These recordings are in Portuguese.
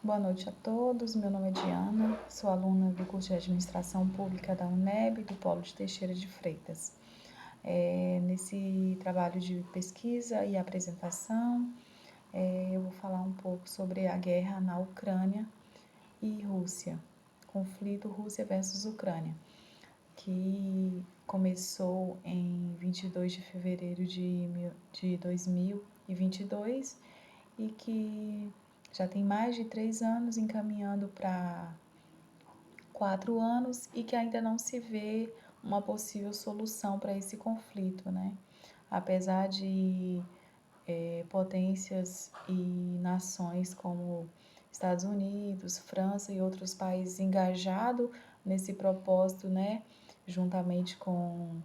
Boa noite a todos, meu nome é Diana, sou aluna do curso de Administração Pública da UNEB, do Polo de Teixeira de Freitas. Nesse trabalho de pesquisa e apresentação, eu vou falar um pouco sobre a guerra na Ucrânia e Rússia, conflito Rússia versus Ucrânia, que começou em 22 de fevereiro de 2022 e que já tem mais de 3 anos encaminhando para 4 anos e que ainda não se vê uma possível solução para esse conflito, né? Apesar de potências e nações como Estados Unidos, França e outros países engajados nesse propósito, né? Juntamente com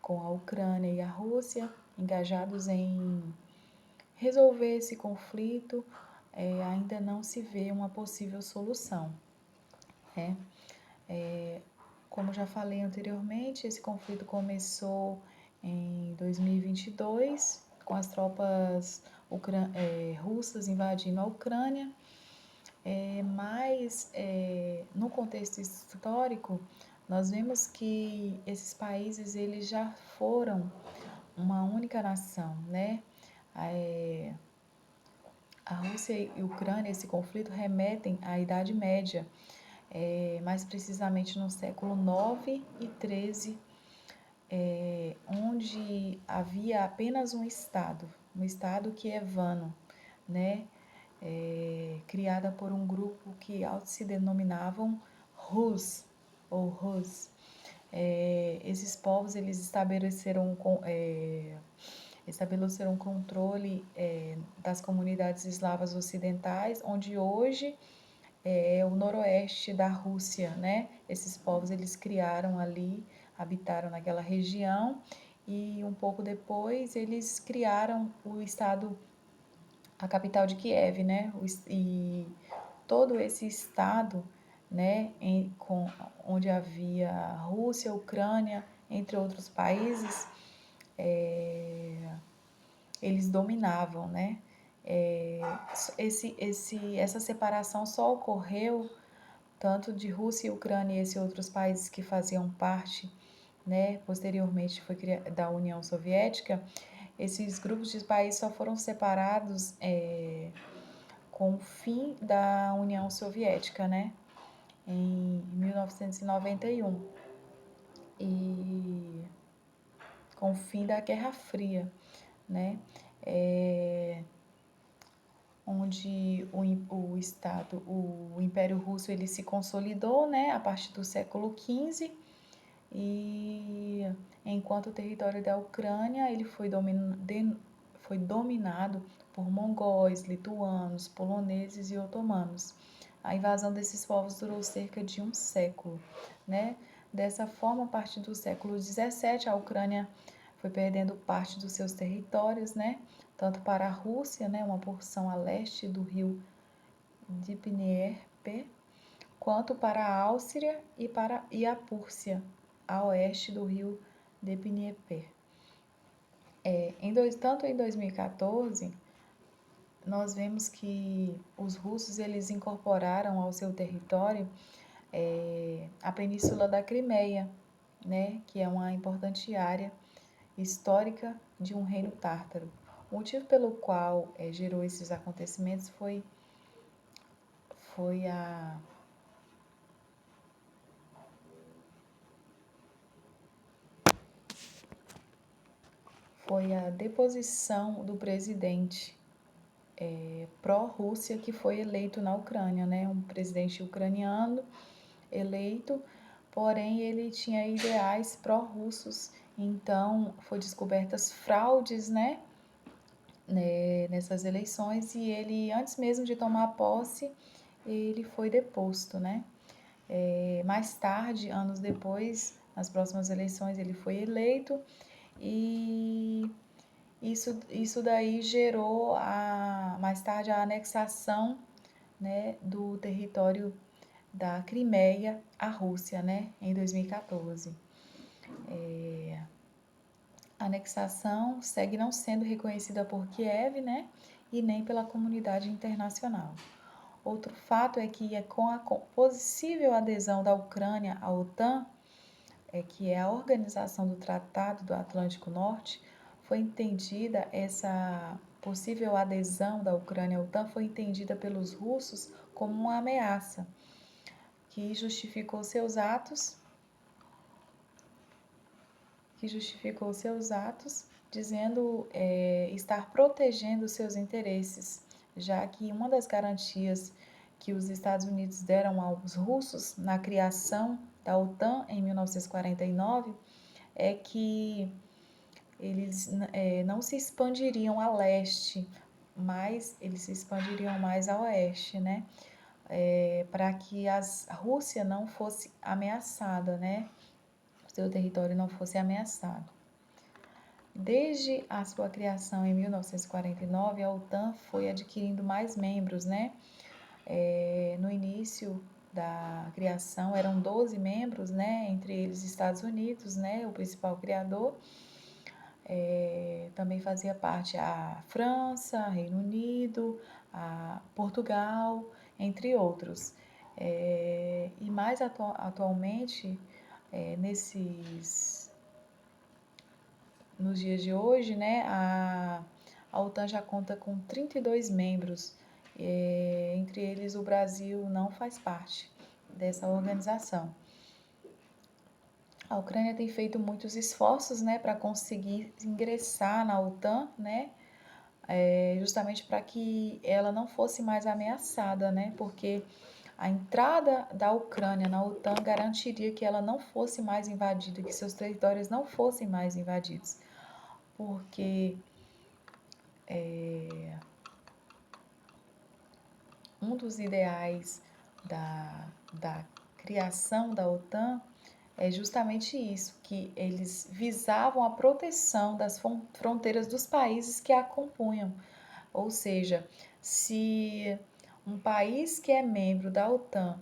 a Ucrânia e a Rússia, engajados em resolver esse conflito, ainda não se vê uma possível solução, né? Como já falei anteriormente, esse conflito começou em 2022, com as tropas russas invadindo a Ucrânia, mas no contexto histórico, nós vemos que esses países eles já foram uma única nação, né? A Rússia e a Ucrânia, esse conflito remetem à Idade Média, mais precisamente no século 9 e 13, onde havia apenas um Estado kievano, né? Criada por um grupo que se denominavam Rus, ou Rus. Esses povos eles estabeleceram controle das comunidades eslavas ocidentais, onde hoje é o noroeste da Rússia, né? Esses povos eles criaram ali, habitaram naquela região e um pouco depois eles criaram o estado, a capital de Kiev, né? E todo esse estado, né, onde havia Rússia, Ucrânia, entre outros países, eles dominavam, né? Essa separação só ocorreu tanto de Rússia e Ucrânia e esses outros países que faziam parte, né, posteriormente foi da União Soviética. Esses grupos de países só foram separados com o fim da União Soviética, né, em 1991 e com o fim da Guerra Fria, né, onde o Império Russo ele se consolidou, né, a partir do século XV, e enquanto o território da Ucrânia ele foi dominado por mongóis, lituanos, poloneses e otomanos. A invasão desses povos durou cerca de um século, né? Dessa forma, a partir do século XVII, a Ucrânia foi perdendo parte dos seus territórios, né? Tanto para a Rússia, né? Uma porção a leste do rio Dnieper, quanto para a Áustria e a Púrsia, a oeste do rio Dnieper. Tanto em 2014, nós vemos que os russos eles incorporaram ao seu território a Península da Crimeia, né, que é uma importante área histórica de um reino tártaro. O motivo pelo qual gerou esses acontecimentos foi a deposição do presidente pró-Rússia que foi eleito na Ucrânia, né? Um presidente ucraniano eleito, porém ele tinha ideais pró-russos, então foi descobertas fraudes, né? Nessas eleições e ele, antes mesmo de tomar posse, ele foi deposto, né? Mais tarde, anos depois, nas próximas eleições, ele foi eleito e isso daí gerou mais tarde a anexação, né, do território da Crimeia à Rússia, né, em 2014. A anexação segue não sendo reconhecida por Kiev, né, e nem pela comunidade internacional. Outro fato é que com a possível adesão da Ucrânia à OTAN, que é a Organização do Tratado do Atlântico Norte, foi entendida essa possível adesão da Ucrânia à OTAN foi entendida pelos russos como uma ameaça, que justificou seus atos, dizendo estar protegendo seus interesses, já que uma das garantias que os Estados Unidos deram aos russos na criação da OTAN em 1949 é que eles não se expandiriam a leste, mas eles se expandiriam mais a oeste, né? Para que a Rússia não fosse ameaçada, né? Seu território não fosse ameaçado. Desde a sua criação em 1949, a OTAN foi adquirindo mais membros, né? No início da criação eram 12 membros, né? Entre eles Estados Unidos, né? O principal criador. Também fazia parte a França, Reino Unido, a Portugal, entre outros. E mais atualmente, nos dias de hoje, né, a OTAN já conta com 32 membros, entre eles o Brasil não faz parte dessa organização. A Ucrânia tem feito muitos esforços, né, para conseguir ingressar na OTAN, né, justamente para que ela não fosse mais ameaçada, né, porque a entrada da Ucrânia na OTAN garantiria que ela não fosse mais invadida, que seus territórios não fossem mais invadidos, porque um dos ideais da criação da OTAN é justamente isso, que eles visavam a proteção das fronteiras dos países que a compunham. Ou seja, se um país que é membro da OTAN,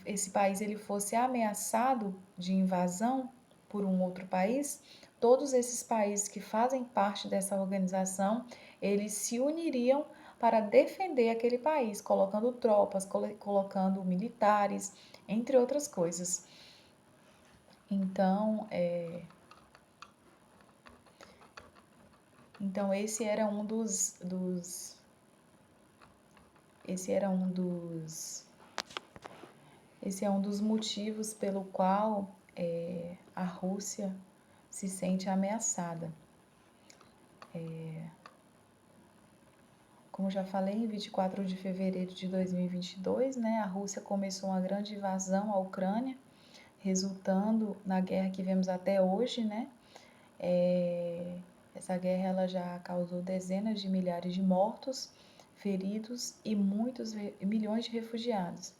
esse país ele fosse ameaçado de invasão por um outro país, todos esses países que fazem parte dessa organização, eles se uniriam para defender aquele país, colocando tropas, colocando militares, entre outras coisas. Então, esse era um esse é um dos motivos pelo qual a Rússia se sente ameaçada. Como já falei, em 24 de fevereiro de 2022, né, a Rússia começou uma grande invasão à Ucrânia, resultando na guerra que vemos até hoje, né? Essa guerra ela já causou dezenas de milhares de mortos, feridos e muitos milhões de refugiados,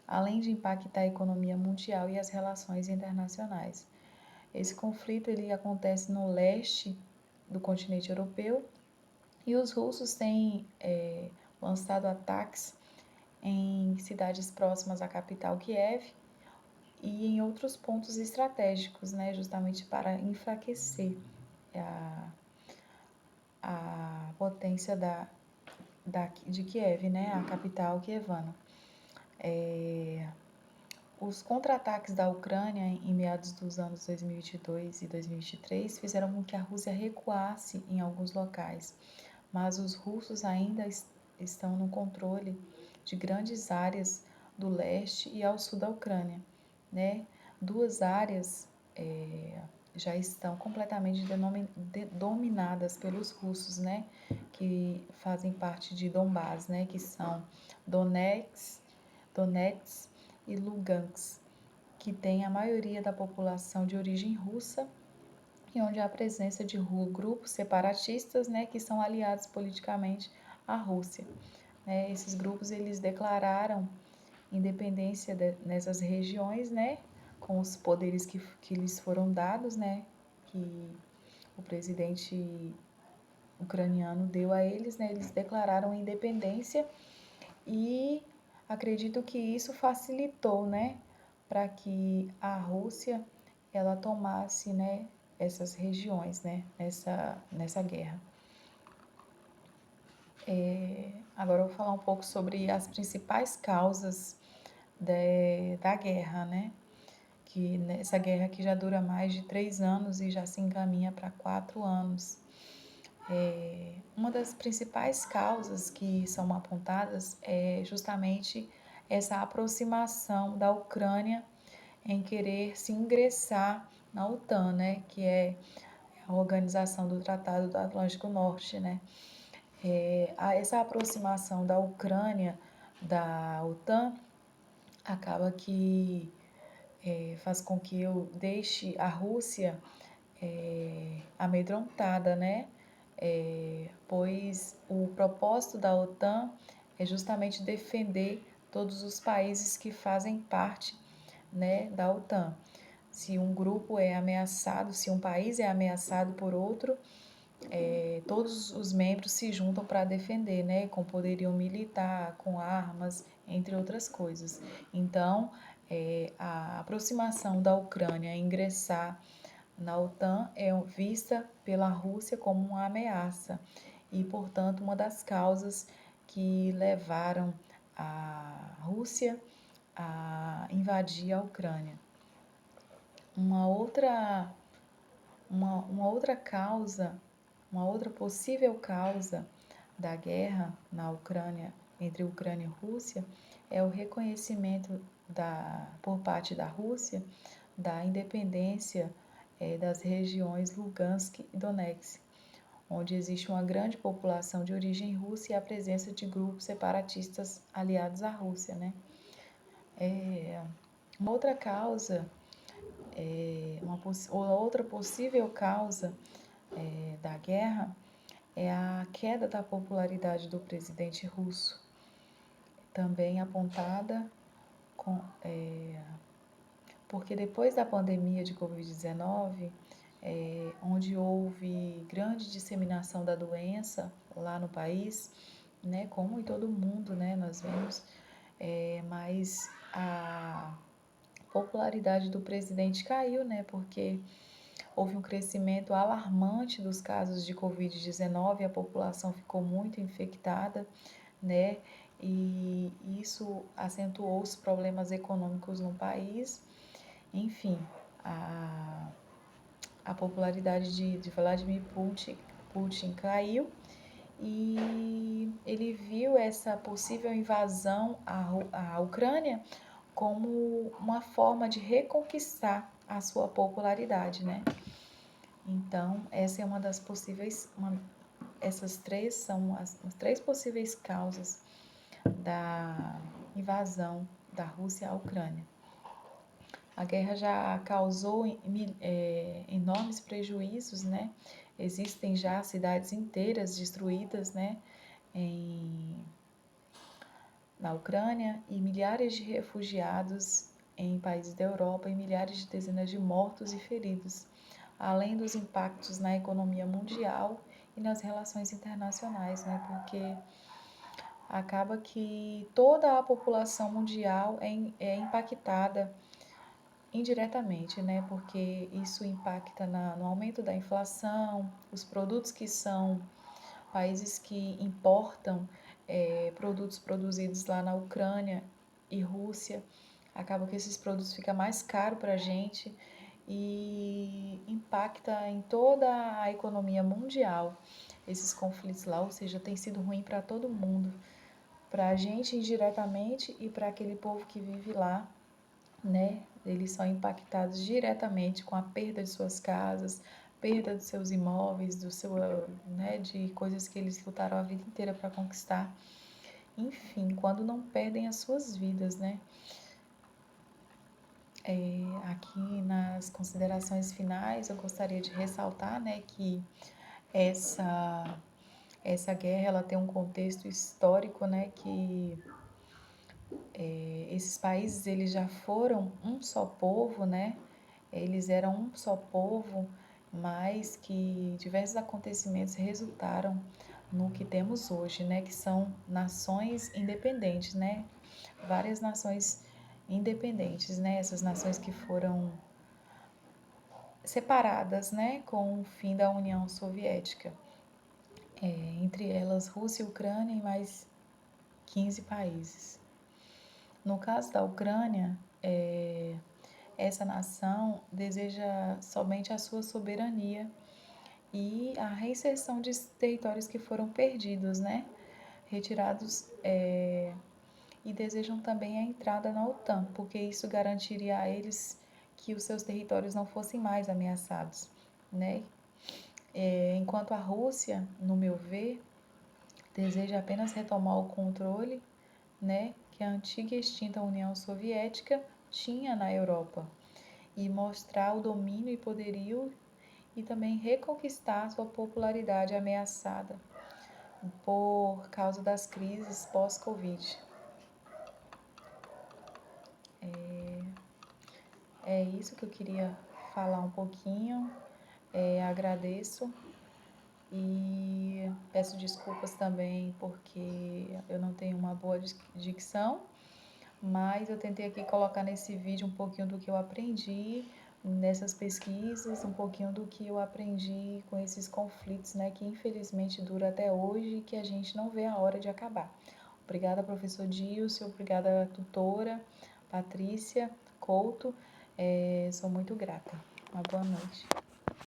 além de impactar a economia mundial e as relações internacionais. Esse conflito ele acontece no leste do continente europeu e os russos têm lançado ataques em cidades próximas à capital Kiev e em outros pontos estratégicos, né, justamente para enfraquecer a potência de Kiev, né, a capital kievana. Os contra-ataques da Ucrânia em meados dos anos 2022 e 2023 fizeram com que a Rússia recuasse em alguns locais, mas os russos ainda estão no controle de grandes áreas do leste e ao sul da Ucrânia, né? Duas áreas já estão completamente dominadas pelos russos, né? Que fazem parte de Donbás, né? Que são Donetsk e Lugansk, que tem a maioria da população de origem russa e onde há a presença de grupos separatistas, né, que são aliados politicamente à Rússia. Esses grupos eles declararam independência nessas regiões, né, com os poderes que lhes foram dados, né, que o presidente ucraniano deu a eles, né, eles declararam independência e acredito que isso facilitou, né, para que a Rússia ela tomasse, né, essas regiões, né, nessa guerra. Agora eu vou falar um pouco sobre as principais causas da guerra, né? Que essa guerra que já dura mais de 3 anos e já se encaminha para 4 anos. Uma das principais causas que são apontadas é justamente essa aproximação da Ucrânia em querer se ingressar na OTAN, né? Que é a Organização do Tratado do Atlântico Norte, né? Essa aproximação da Ucrânia da OTAN acaba que faz com que eu deixe a Rússia amedrontada, né? Pois o propósito da OTAN é justamente defender todos os países que fazem parte, né, da OTAN. Se um grupo é ameaçado, se um país é ameaçado por outro, todos os membros se juntam para defender, né, com poderio militar, com armas, entre outras coisas. Então, a aproximação da Ucrânia a ingressar na OTAN é vista pela Rússia como uma ameaça e, portanto, uma das causas que levaram a Rússia a invadir a Ucrânia. Uma outra causa, uma outra possível causa da guerra na Ucrânia, entre Ucrânia e Rússia, é o reconhecimento por parte da Rússia da independência das regiões Lugansk e Donetsk, onde existe uma grande população de origem russa e a presença de grupos separatistas aliados à Rússia, né? Uma outra causa, outra possível causa da guerra é a queda da popularidade do presidente russo, também apontada com, porque depois da pandemia de Covid-19, onde houve grande disseminação da doença lá no país, né, como em todo mundo, né, nós vemos, mas a popularidade do presidente caiu, né, porque houve um crescimento alarmante dos casos de Covid-19, a população ficou muito infectada, né, e isso acentuou os problemas econômicos no país. Enfim, a popularidade de Vladimir Putin caiu e ele viu essa possível invasão à Ucrânia como uma forma de reconquistar a sua popularidade, né? Então, essa é uma das essas três são as três possíveis causas da invasão da Rússia à Ucrânia. A guerra já causou enormes prejuízos, né? Existem já cidades inteiras destruídas, né? Na Ucrânia e milhares de refugiados em países da Europa e milhares de dezenas de mortos e feridos, além dos impactos na economia mundial e nas relações internacionais, né? Porque acaba que toda a população mundial é impactada indiretamente, né? Porque isso impacta no aumento da inflação, os produtos que são países que importam produtos produzidos lá na Ucrânia e Rússia, acaba que esses produtos ficam mais caros para a gente e impacta em toda a economia mundial esses conflitos lá, ou seja, tem sido ruim para todo mundo, para a gente indiretamente e para aquele povo que vive lá, né? Eles são impactados diretamente com a perda de suas casas, perda de seus imóveis, né, de coisas que eles lutaram a vida inteira para conquistar. Enfim, quando não perdem as suas vidas, né? Aqui nas considerações finais, eu gostaria de ressaltar, né, que essa essa guerra ela tem um contexto histórico, né, que esses países eles já foram um só povo, né? Eles eram um só povo, mas que diversos acontecimentos resultaram no que temos hoje, né? Que são nações independentes, né? Várias nações independentes, né? Essas nações que foram separadas, né? Com o fim da União Soviética. entre elas Rússia e Ucrânia e mais 15 países. No caso da Ucrânia, essa nação deseja somente a sua soberania e a reinserção de territórios que foram perdidos, né? Retirados, e desejam também a entrada na OTAN, porque isso garantiria a eles que os seus territórios não fossem mais ameaçados, né? Enquanto a Rússia, no meu ver, deseja apenas retomar o controle, né, que a antiga e extinta União Soviética tinha na Europa e mostrar o domínio e poderio e também reconquistar sua popularidade ameaçada por causa das crises pós-Covid. É isso que eu queria falar um pouquinho. Agradeço e peço desculpas também porque eu não tenho uma boa dicção, mas eu tentei aqui colocar nesse vídeo um pouquinho do que eu aprendi nessas pesquisas, um pouquinho do que eu aprendi com esses conflitos, né, que infelizmente dura até hoje e que a gente não vê a hora de acabar. Obrigada, professor Dilson, obrigada, tutora Patrícia Couto, sou muito grata. Uma boa noite.